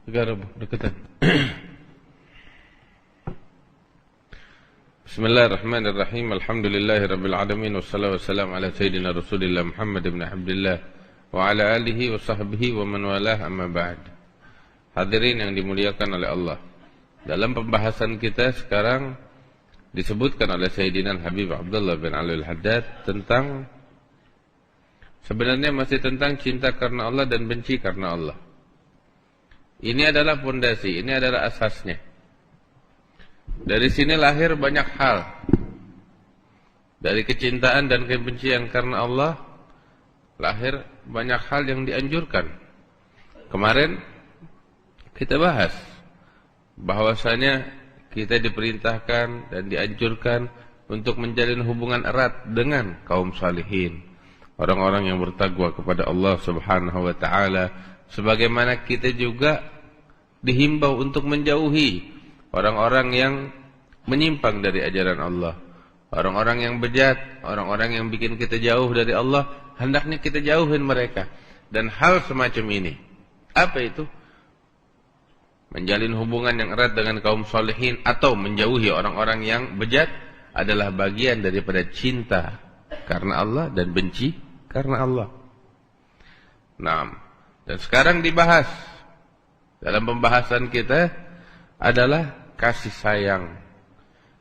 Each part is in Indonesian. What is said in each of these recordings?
Garab deketan. Bismillahirrahmanirrahim. Alhamdulillahirabbil alamin wassalatu wassalamu ala sayyidina Rasulillah Muhammad ibn Abdullah wa ala alihi wa sahbihi wa man walah, amma ba'd. Hadirin yang dimuliakan oleh Allah. Dalam pembahasan kita sekarang disebutkan oleh Sayyidina Habib Abdullah bin Ali al-Haddad tentang sebenarnya masih tentang cinta karena Allah dan benci karena Allah. Ini adalah fondasi, ini adalah asasnya. Dari sini lahir banyak hal. Dari kecintaan dan kebencian karena Allah lahir banyak hal yang dianjurkan. Kemarin kita bahas bahwasanya kita diperintahkan dan dianjurkan untuk menjalin hubungan erat dengan kaum salihin, orang-orang yang bertakwa kepada Allah Subhanahu wa taala. Sebagaimana kita juga dihimbau untuk menjauhi orang-orang yang menyimpang dari ajaran Allah, orang-orang yang bejat, orang-orang yang bikin kita jauh dari Allah, hendaknya kita jauhin mereka. Dan hal semacam ini, apa itu? Menjalin hubungan yang erat dengan kaum salihin atau menjauhi orang-orang yang bejat adalah bagian daripada cinta karena Allah dan benci karena Allah. Nah, dan sekarang dibahas dalam pembahasan kita adalah kasih sayang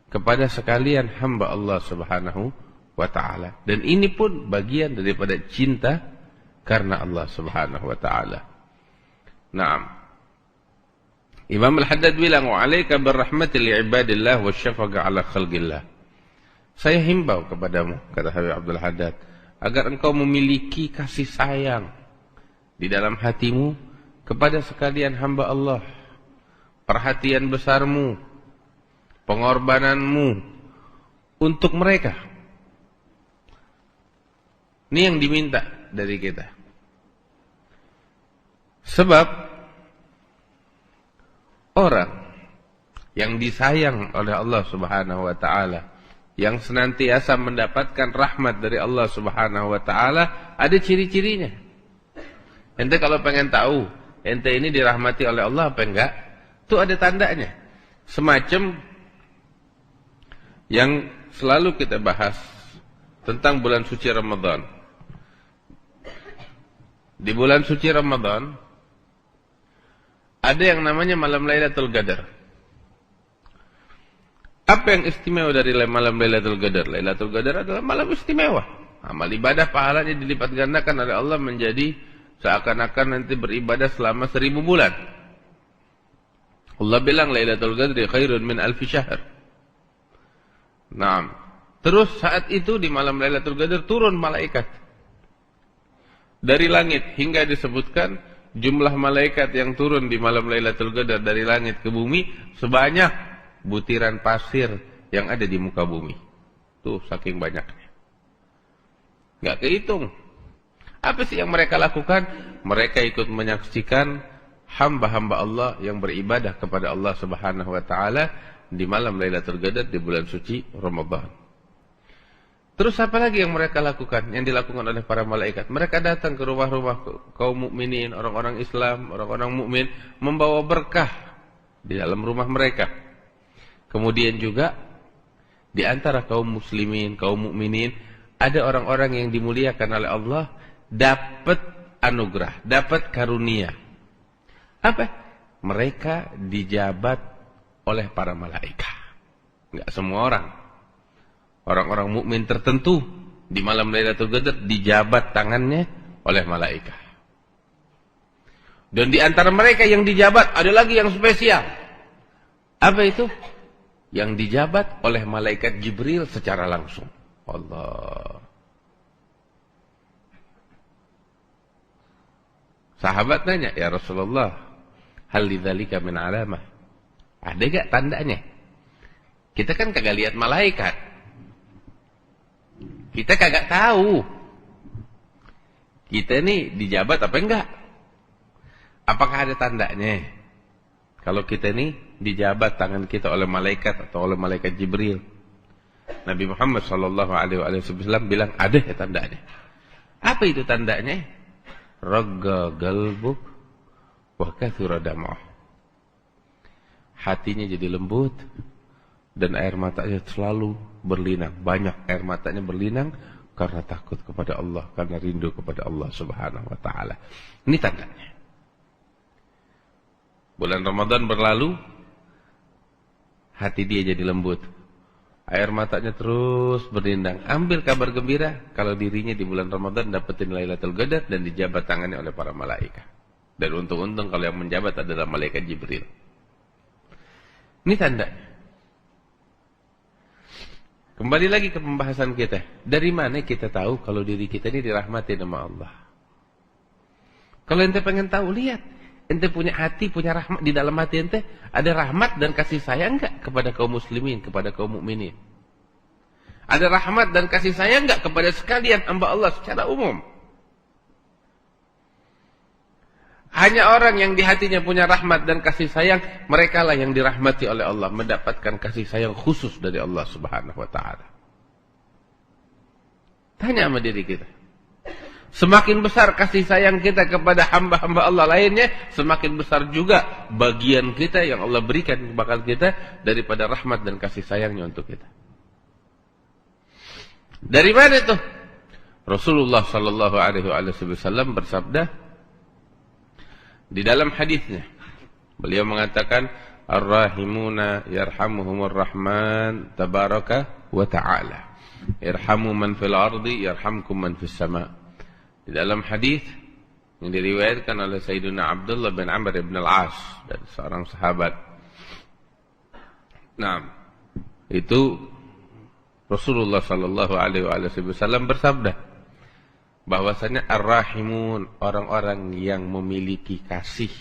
kepada sekalian hamba Allah Subhanahu wa taala. Dan ini pun bagian daripada cinta karena Allah Subhanahu wa taala. Naam. Imam Al-Haddad bilang, "Wa 'alaika birrahmati li'ibadillah wasyafaqah 'ala khalqillah." Saya himbau kepadamu, kata Habib Abdul Haddad, agar engkau memiliki kasih sayang di dalam hatimu kepada sekalian hamba Allah. Perhatian besarmu, pengorbananmu untuk mereka. Ini yang diminta dari kita. Sebab orang yang disayang oleh Allah Subhanahu wa taala, yang senantiasa mendapatkan rahmat dari Allah Subhanahu wa taala, ada ciri-cirinya. Ente kalau pengen tahu ente ini dirahmati oleh Allah apa enggak, itu ada tandanya. Semacam yang selalu kita bahas tentang bulan suci Ramadan. Di bulan suci Ramadan ada yang namanya malam Lailatul Qadar. Apa yang istimewa dari malam Lailatul Qadar? Lailatul Qadar adalah malam istimewa. Amal ibadah pahalanya dilipat gandakan oleh Allah menjadi seakan-akan nanti beribadah selama 1000 bulan. Allah bilang Lailatul Qadri khairun min alfi syahr. Naam. Terus saat itu di malam Lailatul Qadar turun malaikat dari langit, hingga disebutkan jumlah malaikat yang turun di malam Lailatul Qadar dari langit ke bumi sebanyak butiran pasir yang ada di muka bumi. Tuh saking banyaknya. Enggak kehitung. Apa sih yang mereka lakukan? Mereka ikut menyaksikan hamba-hamba Allah yang beribadah kepada Allah Subhanahu wa taala di malam Lailatul Qadar di bulan suci Ramadan. Terus apa lagi yang mereka lakukan? Yang dilakukan oleh para malaikat. Mereka datang ke rumah-rumah kaum mukminin, orang-orang Islam, orang-orang mukmin, membawa berkah di dalam rumah mereka. Kemudian juga di antara kaum muslimin, kaum mukminin, ada orang-orang yang dimuliakan oleh Allah, dapat anugerah, dapat karunia. Apa? Mereka dijabat oleh para malaikat. Enggak semua orang. Orang-orang mukmin tertentu di malam Lailatul Qadar dijabat tangannya oleh malaikat. Dan di antara mereka yang dijabat ada lagi yang spesial. Apa itu? Yang dijabat oleh malaikat Jibril secara langsung. Allah. Sahabat nanya, "Ya Rasulullah, hal lidzalika min alamah?" Ada gak tandanya? Kita kan kagak lihat malaikat. Kita kagak tahu. Kita nih dijabat apa enggak? Apakah ada tandanya? Kalau kita nih dijabat tangan kita oleh malaikat atau oleh malaikat Jibril. Nabi Muhammad SAW bilang ada ya tandanya. Apa itu tandanya? Ragga galbuk wa kathura dam'ah. hatinya jadi lembut, dan air matanya selalu berlinang. Banyak air matanya berlinang karena takut kepada Allah, karena rindu kepada Allah Subhanahu wa taala. Ini tandanya. Bulan Ramadan berlalu, hati dia jadi lembut. Air matanya terus berlinang. Ambil kabar gembira kalau dirinya di bulan Ramadan dapetin Lailatul Qadar dan dijabat tangannya oleh para malaikat. Dan untung-untung kalau yang menjabat adalah malaikat Jibril. Ini tanda. Kembali lagi ke pembahasan kita. Dari mana kita tahu kalau diri kita ini dirahmati sama Allah? Kalau ente pengen tahu, lihat. Ente punya hati, punya rahmat di dalam hati ente, ada rahmat dan kasih sayang enggak kepada kaum muslimin, kepada kaum mukminin? Ada rahmat dan kasih sayang enggak kepada sekalian hamba Allah secara umum? Hanya orang yang di hatinya punya rahmat dan kasih sayang, mereka lah yang dirahmati oleh Allah, mendapatkan kasih sayang khusus dari Allah Subhanahu wa taala. Tanya sama diri kita. Semakin besar kasih sayang kita kepada hamba-hamba Allah lainnya, semakin besar juga bagian kita yang Allah berikan kepada kita daripada rahmat dan kasih sayangnya untuk kita. Dari mana itu? Rasulullah sallallahu alaihi wasallam bersabda di dalam hadisnya. Beliau mengatakan, "Ar-rahimuna yarhamuhumur rahman tabaraka wa ta'ala. Irhamu man fil ardi yarhamkum man fis sama'." Di dalam hadis yang diriwayatkan oleh Sayyidina Abdullah bin Amr bin Al-As, dari seorang sahabat. Nah, itu Rasulullah sallallahu alaihi wasallam bersabda bahwasanya ar-rahimun, orang-orang yang memiliki kasih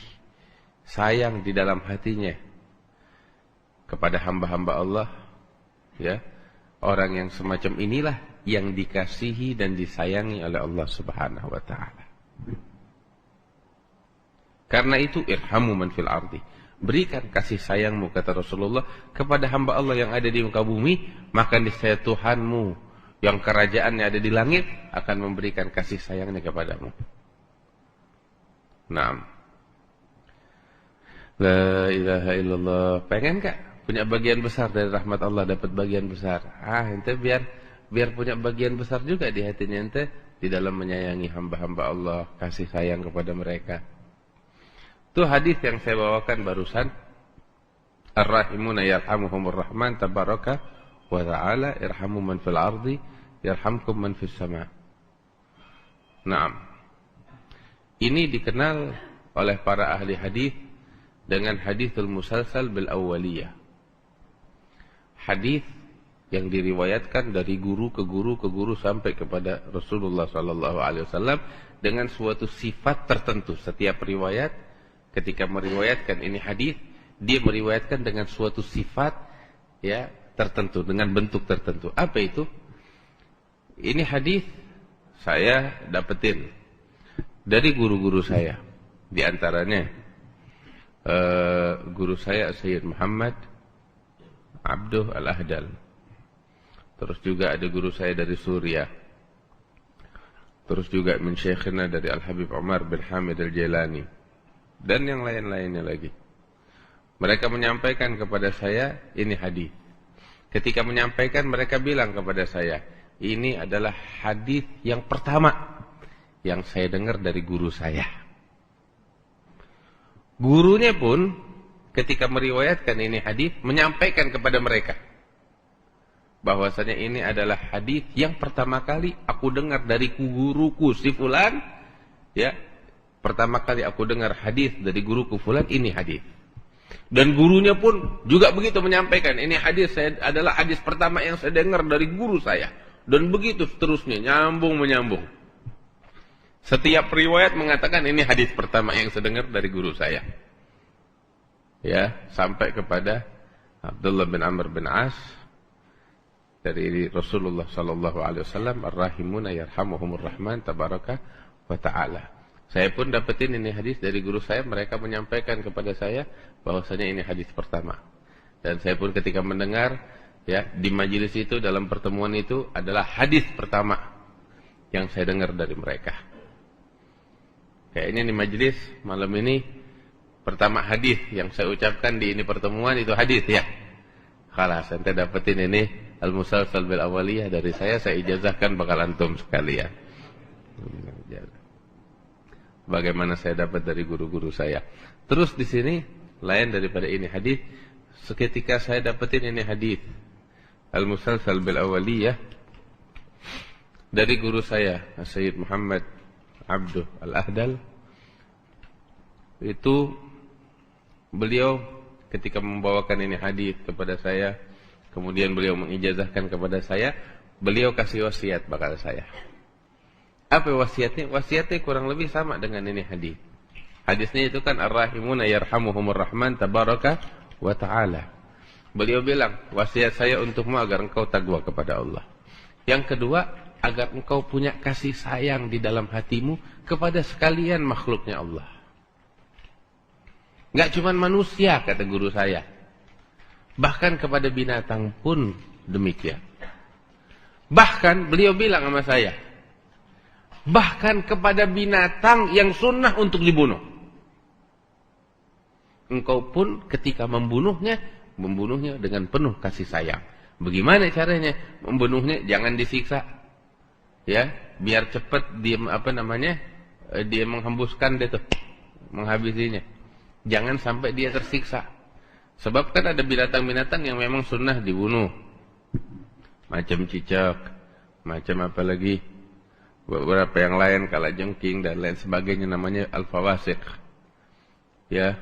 sayang di dalam hatinya kepada hamba-hamba Allah, ya. Orang yang semacam inilah yang dikasihi dan disayangi oleh Allah Subhanahu wa taala. Karena itu irhamu man fil ardi. Berikan kasih sayangmu, kata Rasulullah, kepada hamba Allah yang ada di muka bumi, maka niscaya Tuhanmu yang kerajaannya ada di langit akan memberikan kasih sayangnya kepadamu. Naam. La ilaha illallah. Pengen gak punya bagian besar dari rahmat Allah, dapat bagian besar? Ente biar punya bagian besar juga di hatinya ente di dalam menyayangi hamba-hamba Allah, kasih sayang kepada mereka. Itu hadis yang saya bawakan barusan. Ar-rahimuna yarhamuhumur rahman tabaraka wa ta'ala, irhamu man fil ardi yarhamkum man fis sama'. Naam. Ini dikenal oleh para ahli hadis dengan hadithul musalsal bil awwaliyah. Hadis yang diriwayatkan dari guru ke guru ke guru sampai kepada Rasulullah sallallahu alaihi wasallam dengan suatu sifat tertentu. Setiap riwayat ketika meriwayatkan ini hadis, dia meriwayatkan dengan suatu sifat ya tertentu, dengan bentuk tertentu. Apa itu? Ini hadis saya dapetin dari guru-guru saya. Di antaranya guru saya Sayyid Muhammad Abduh Al-Ahdal. Terus juga ada guru saya dari Suriah. Terus juga min syekhina dari Al-Habib Umar bin Hamid Al-Jailani. Dan yang lain-lainnya lagi. Mereka menyampaikan kepada saya ini hadis. Ketika menyampaikan, mereka bilang kepada saya, ini adalah hadis yang pertama yang saya dengar dari guru saya. Gurunya pun ketika meriwayatkan ini hadis menyampaikan kepada mereka bahwasanya ini adalah hadis yang pertama kali aku dengar dari guruku si fulan, ya. Pertama kali aku dengar hadis dari guruku fulan, ini hadis. Dan gurunya pun juga begitu menyampaikan, ini hadis saya adalah hadis pertama yang saya dengar dari guru saya. Dan begitu seterusnya, nyambung menyambung. Setiap riwayat mengatakan ini hadis pertama yang saya dengar dari guru saya. Ya, sampai kepada Abdullah bin Amr bin As dari Rasulullah sallallahu alaihi wasallam, ar-rahimuna yarhamuhumur rahman tabaraka wa ta'ala. Saya pun dapetin ini hadis dari guru saya, mereka menyampaikan kepada saya bahwasanya ini hadis pertama. Dan saya pun ketika mendengar ya di majelis itu, dalam pertemuan itu adalah hadis pertama yang saya dengar dari mereka. Kayaknya di majelis malam ini Pertama hadis yang saya ucapkan di ini pertemuan itu hadis ya. Khalas, ente dapetin ini al-musalsal bil awaliyah dari saya ijazahkan bakal antum sekalian. Bagaimana saya dapat dari guru-guru saya. Terus di sini lain daripada ini hadis. Seketika saya dapetin ini hadis al-musalsal bil awaliyah dari guru saya, Sayyid Muhammad Abduh Al-Ahdal. Itu beliau ketika membawakan ini hadis kepada saya, kemudian beliau mengijazahkan kepada saya, beliau kasih wasiat bakal saya. Apa wasiatnya? Wasiatnya kurang lebih sama dengan ini hadis. Hadisnya itu kan ar-rahimuna yarhamuhumur rahman tabaraka wa ta'ala. Beliau bilang, wasiat saya untukmu agar engkau takwa kepada Allah. Yang kedua, agar engkau punya kasih sayang di dalam hatimu kepada sekalian makhluknya Allah. Enggak cuma manusia, kata guru saya. Bahkan kepada binatang pun demikian. Bahkan beliau bilang sama saya, bahkan kepada binatang yang sunnah untuk dibunuh. Engkau pun ketika membunuhnya dengan penuh kasih sayang. Bagaimana caranya membunuhnya? Jangan disiksa. Ya, biar cepat dia dia menghembuskan dia tuh, menghabisinya. Jangan sampai dia tersiksa. Sebab kan ada binatang-binatang yang memang sunnah dibunuh. Macam cicak, macam apa lagi? Beberapa yang lain, kalajengking dan lain sebagainya, namanya al-fawasiq. Ya.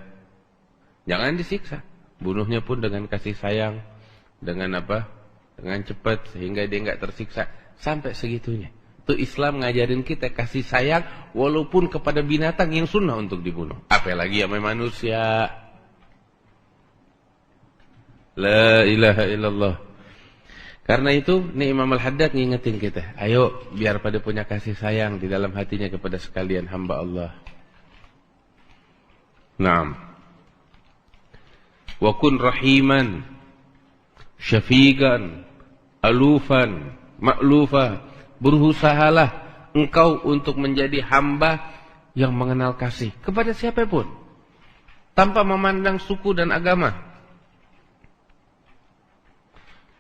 Jangan disiksa. Bunuhnya pun dengan kasih sayang, dengan apa? Dengan cepat sehingga dia enggak tersiksa. Sampai segitunya. Itu Islam ngajarin kita kasih sayang walaupun kepada binatang yang sunnah untuk dibunuh. Apalagi sama manusia. La ilaha illallah. Karena itu nih Imam Al-Haddad ngingetin kita. Ayo biar pada punya kasih sayang di dalam hatinya kepada sekalian hamba Allah. Naam. Wa kun rahiman, syafiqan, alufan, ma'lufa. Berusahalah engkau untuk menjadi hamba yang mengenal kasih kepada siapapun, tanpa memandang suku dan agama.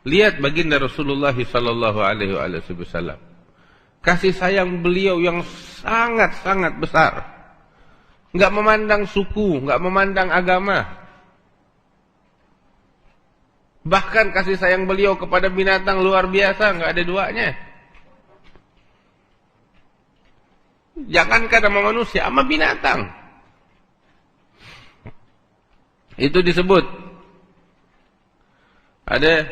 Lihat baginda Rasulullah sallallahu alaihi wasallam. Kasih sayang beliau yang sangat-sangat besar. Enggak memandang suku, enggak memandang agama. Bahkan kasih sayang beliau kepada binatang luar biasa, enggak ada duanya. Jangankan sama manusia, sama binatang. Itu disebut. Ada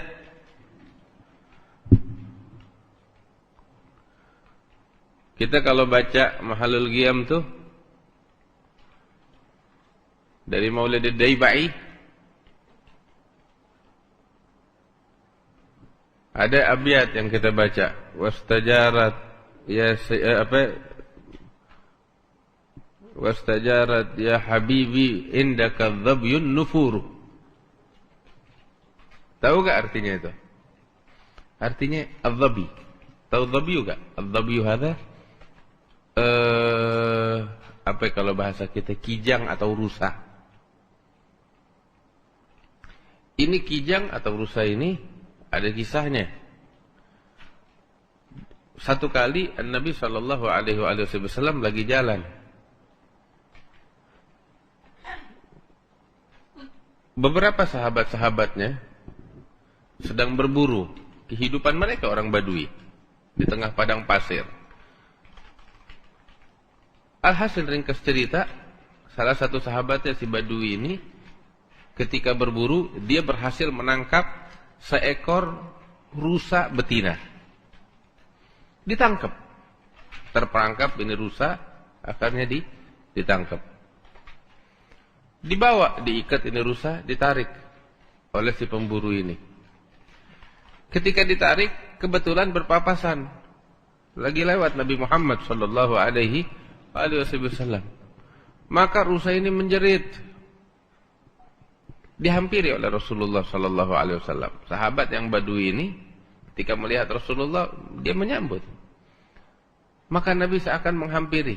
kita kalau baca Mahalul Qiyam tuh dari Maulid Ad-Daibai, ada abiyat yang kita baca, wastajarat ya wastajarat ya habibi indaka dhabyun nufur. Tahu gak artinya itu? Artinya adzabi. Tahu dhabi juga? Adzabi hadza apa kalau bahasa kita kijang atau rusa. Ini kijang atau rusa ini ada kisahnya. Satu kali Nabi sallallahu alaihi wasallam lagi jalan. Beberapa sahabat-sahabatnya sedang berburu. Kehidupan mereka orang Badui di tengah padang pasir. Alhasil ringkas cerita, salah satu sahabatnya si Badui ini ketika berburu, dia berhasil menangkap seekor rusa betina. Ditangkap. Terperangkap ini rusa, akhirnya ditangkap. Dibawa, diikat ini rusa, ditarik oleh si pemburu ini. Ketika ditarik, kebetulan berpapasan. Lagi lewat Nabi Muhammad sallallahu alaihi wasallam. Maka rusa ini menjerit. Dihampiri oleh Rasulullah sallallahu alaihi wasallam. Sahabat yang Badui ini ketika melihat Rasulullah, dia menyambut. Maka Nabi seakan menghampiri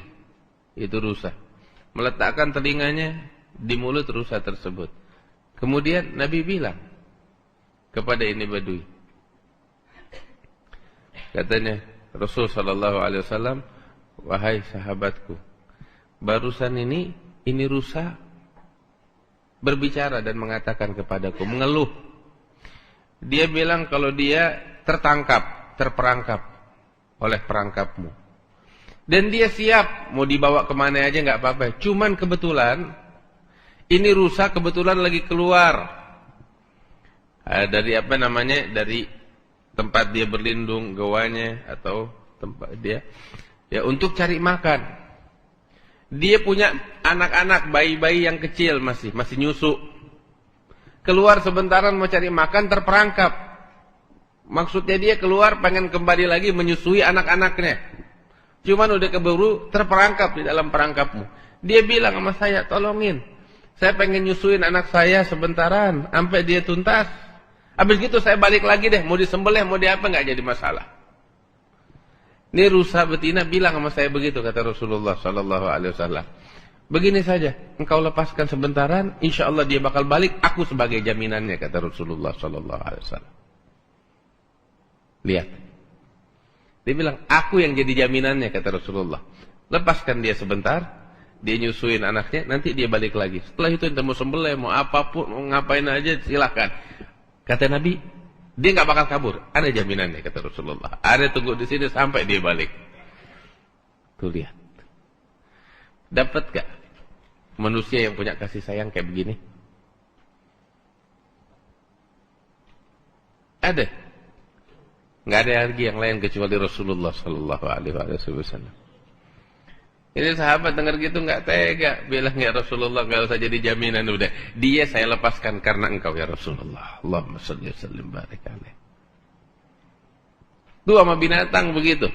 itu rusa. Meletakkan telinganya di mulut rusa tersebut. Kemudian Nabi bilang kepada ini badui, katanya Rasul sallallahu alaihi wasallam, wahai sahabatku, barusan ini rusa berbicara dan mengatakan kepadaku, mengeluh. Dia bilang kalau dia terperangkap oleh perangkapmu. Dan dia siap mau dibawa kemana aja nggak apa-apa. Cuman kebetulan ini rusa kebetulan lagi keluar dari dari tempat dia berlindung, gawanya atau tempat dia ya untuk cari makan. Dia punya anak-anak, bayi-bayi yang kecil masih nyusu. Keluar sebentaran mau cari makan, terperangkap. Maksudnya dia keluar pengen kembali lagi menyusui anak-anaknya. Cuman udah keburu terperangkap di dalam perangkapmu. Dia bilang sama saya, tolongin. Saya pengen nyusuin anak saya sebentaran sampai dia tuntas. Habis gitu saya balik lagi deh, mau disembelih, mau diapa nggak jadi masalah. Ini rusa betina bilang sama saya begitu, kata Rasulullah sallallahu alaihi wasallam. Begini saja, engkau lepaskan sebentaran, insya Allah dia bakal balik, aku sebagai jaminannya, kata Rasulullah sallallahu alaihi wasallam. Lihat. Dia bilang, aku yang jadi jaminannya, kata Rasulullah. Lepaskan dia sebentar, dia nyusuin anaknya, nanti dia balik lagi. Setelah itu entah mau sembelih, mau apapun, mau ngapain aja, silakan. Kata Nabi, dia nggak bakal kabur. Ada jaminannya, kata Rasulullah. Ada tunggu di sini sampai dia balik. Tuh lihat. Dapat gak manusia yang punya kasih sayang kayak begini? Ada. Nggak ada lagi yang lain kecuali Rasulullah sallallahu alaihi wasallam. Ini sahabat dengar gitu nggak tega, bilang ya Rasulullah nggak usah jadi jaminan, udah dia saya lepaskan karena engkau ya Rasulullah. Allahumma shalli wa sallim barik alaihi. Tuh sama binatang begitu.